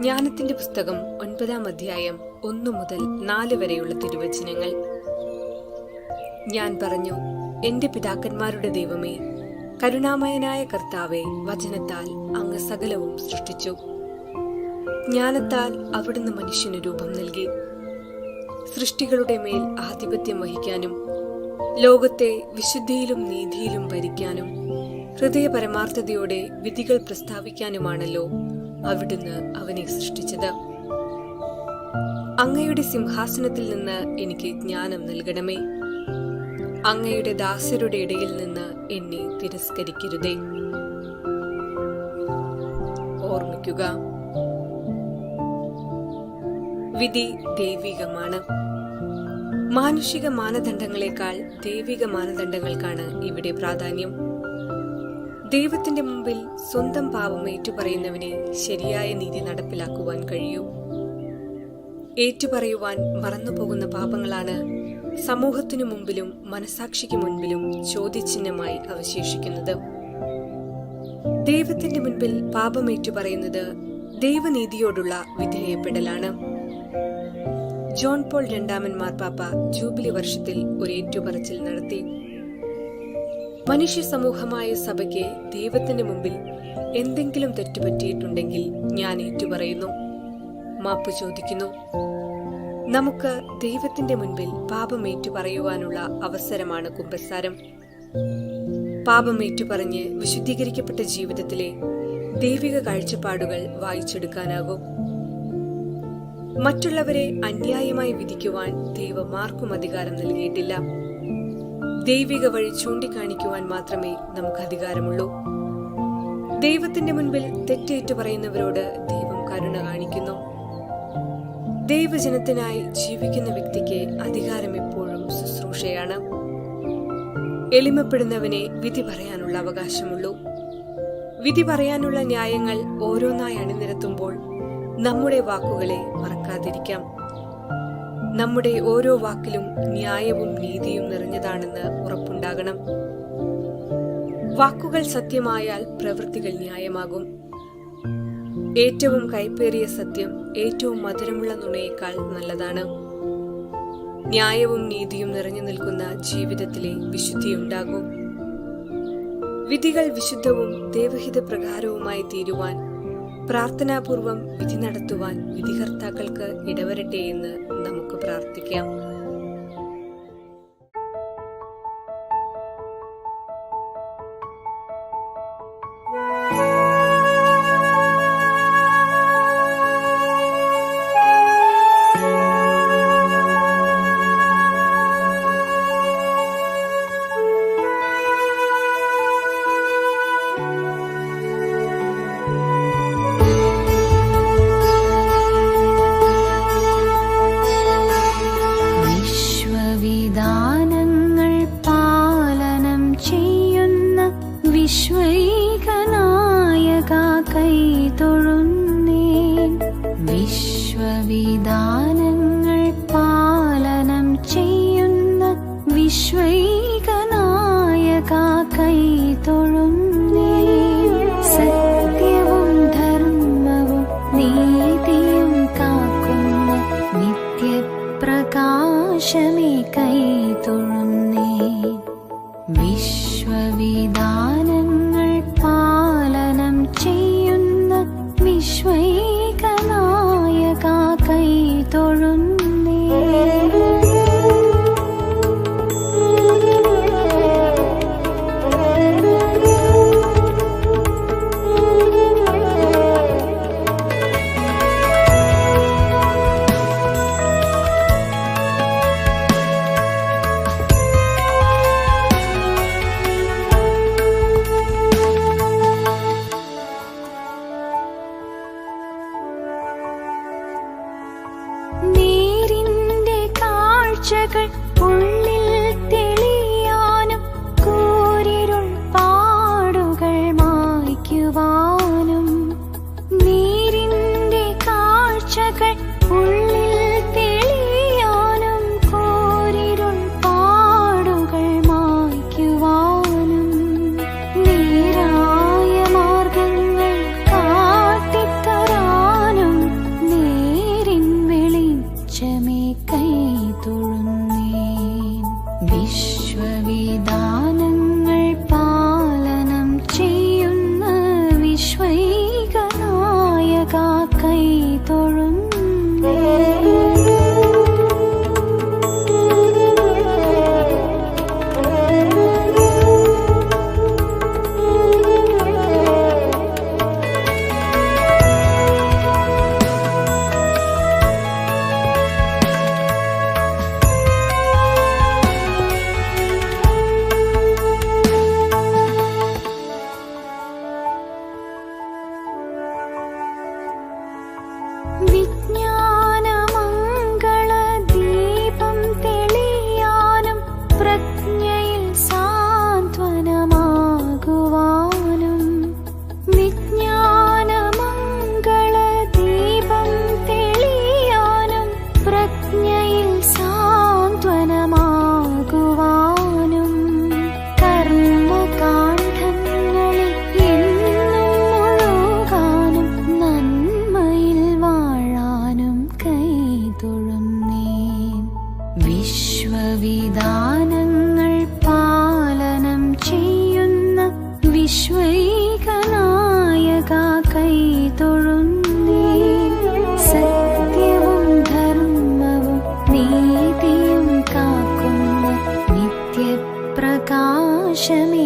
ജ്ഞാനത്തിന്റെ പുസ്തകം 9-ാം അധ്യായം 1 മുതൽ 4 വരെയുള്ള തിരുവചനങ്ങൾ. ഞാൻ പറഞ്ഞു, എന്റെ പിതാക്കന്മാരുടെ ദൈവമേ, കരുണാമയനായ കർത്താവേ, വചനത്താൽ അങ്ങ് സകലവും സൃഷ്ടിച്ചു. ജ്ഞാനത്താൽ അവിടുന്ന് മനുഷ്യന് രൂപം നൽകി. സൃഷ്ടികളുടെ മേൽ ആധിപത്യം വഹിക്കാനും ലോകത്തെ വിശുദ്ധിയിലും നീതിയിലും ഭരിക്കാനും ഹൃദയപരമാർത്ഥതയോടെ വിധികൾ പ്രസ്താവിക്കാനുമാണല്ലോ അവിടുന്ന് അവനെ സൃഷ്ടിച്ചത്. അങ്ങയുടെ സിംഹാസനത്തിൽ നിന്ന് എനിക്ക് ജ്ഞാനം നൽകണമേ. അങ്ങയുടെ ദാസരുടെ ഇടയിൽ നിന്ന് എന്നെ തിരസ്കരിക്കരുതേ. ഓർമ്മിക്കുക, വിധി ദൈവികമാണ്. മാനുഷിക മാനദണ്ഡങ്ങളെക്കാൾ ദൈവിക മാനദണ്ഡങ്ങൾക്കാണ് ഇവിടെ പ്രാധാന്യം. ദൈവത്തിന്റെ മുമ്പിൽ സ്വന്തം പാപം ഏറ്റുപറയുന്നവനെ ശരിയായ നീതി നടപ്പിലാക്കുവാൻ കഴിയൂ. ഏറ്റുപറയുവാൻ മറന്നുപോകുന്ന പാപങ്ങളാണ് സമൂഹത്തിനു മുമ്പിലും മനസാക്ഷിക്ക് മുൻപിലും ചോദ്യചിഹ്നമായി അവശേഷിക്കുന്നത്. ദൈവത്തിന്റെ മുൻപിൽ പാപം ഏറ്റുപറയുന്നത് ദൈവനീതിയോടുള്ള വിധേയപ്പെടലാണ്. ജോൺ പോൾ രണ്ടാമൻ മാർപ്പാപ്പ ജൂബിലി വർഷത്തിൽ ഒരു ഏറ്റുപറച്ചിൽ നടത്തി. മനുഷ്യ സമൂഹമായ സഭയ്ക്ക് ദൈവത്തിന്റെ മുമ്പിൽ എന്തെങ്കിലും തെറ്റുപറ്റിയിട്ടുണ്ടെങ്കിൽ ഞാൻ ഏറ്റുപറയുന്നു, മാപ്പ് ചോദിക്കുന്നു. നമുക്ക് ദൈവത്തിന്റെ മുൻപിൽ പാപം ഏറ്റുപറയുവാനുള്ള അവസരമാണ് കുമ്പസാരം. പാപം ഏറ്റുപറഞ്ഞ് വിശുദ്ധീകരിക്കപ്പെട്ട ജീവിതത്തിലെ ദൈവിക കാഴ്ചപ്പാടുകൾ വായിച്ചെടുക്കാനാകും. മറ്റുള്ളവരെ അന്യായമായി വിധിക്കുവാൻ ദൈവം ആർക്കും അധികാരം നൽകിയിട്ടില്ല. ദൈവിക വഴി ചൂണ്ടിക്കാണിക്കുവാൻ മാത്രമേ നമുക്ക് അധികാരമുള്ളൂ. ദൈവത്തിന്റെ മുൻപിൽ തെറ്റേറ്റു പറയുന്നവരോട് ദൈവം കരുണ കാണിക്കുന്നു. ദൈവജനത്തിനായി ജീവിക്കുന്ന വ്യക്തിക്ക് അധികാരം എപ്പോഴും ശുശ്രൂഷയാണ്. എളിമപ്പെടുന്നവനെ വിധി പറയാനുള്ള അവകാശമുള്ളൂ. വിധി പറയാനുള്ള ന്യായങ്ങൾ ഓരോന്നായി അണിനിരത്തുമ്പോൾ നമ്മുടെ വാക്കുകളെ മറക്കാതിരിക്കാം. നമ്മുടെ ഓരോ വാക്കിലും ന്യായവും നീതിയും നിറഞ്ഞതാണെന്ന് ഉറപ്പുണ്ടാകണം. വാക്കുകൾ സത്യമായാൽ പ്രവൃത്തികൾ ന്യായമാകും. ഏറ്റവും കൈപ്പേറിയ സത്യം ഏറ്റവും മധുരമുള്ള നുണയേക്കാൾ നല്ലതാണ്. ന്യായവും നീതിയും നിറഞ്ഞു നിൽക്കുന്ന ജീവിതത്തിലെ വിശുദ്ധിയുണ്ടാകും. വിധികൾ വിശുദ്ധവും ദൈവഹിത പ്രകാരവുമായി തീരുവാൻ പ്രാർത്ഥനാപൂർവം വിധി നടത്തുവാൻ വിധികർത്താക്കൾക്ക് ഇടവരട്ടെ എന്ന് നമുക്ക് പ്രാർത്ഥിക്കാം. വിശ്വവിധാനങ്ങൾ പാലനം ചെയ്യുന്ന വിശ്വൈകനായക കൈതൊഴുന്നേ. സത്യവും ധർമ്മവും നീതിയും കാക്കുന്ന നിത്യപ്രകാശമേ കൈതൊഴുന്നേ. വിശ്വവിധാനങ്ങൾ പാലനം ചെയ്യുന്ന വിശ്വൈകനായക കൈതൊഴുന്നേ. നേരിന്റെ കാഴ്ചകൾ ഉള്ളിൽ തെളിയാനും കൂരിരുൾ പാടുകൾ മായ്ക്കുവാനും. നേരിന്റെ കാഴ്ചകൾ ഉള്ളിൽ തെളിയാനും കൂരിരുൾ പാടുകൾ മായ്ക്കുവാനും. നേരായ മാർഗങ്ങൾ കാട്ടിത്തരാനും വിജ്ഞാനമംഗളദീപം തെളിയാനും പ്രജ്ഞയിൽ സാന്ത്വനമാകുവാനും. വിജ്ഞാനമംഗളദീപം തെളിയാനും പ്രജ്ഞയിൽ സാന്ത്വനമാകുവാനും. കർമ്മകാണ്ഡങ്ങളിൽ എന്നും മുഴുകാനും നന്മയിൽ വാഴാനും കൈതൊഴുന്നേൻ. വിശ്വവിധാനങ്ങൾ പാലനം ചെയ്യുന്ന വിശ്വൈകനായക കൈതൊഴുന്നേൻ. സത്യവും ധർമ്മവും നീതിയും കാക്കുന്ന നിത്യപ്രകാശമേ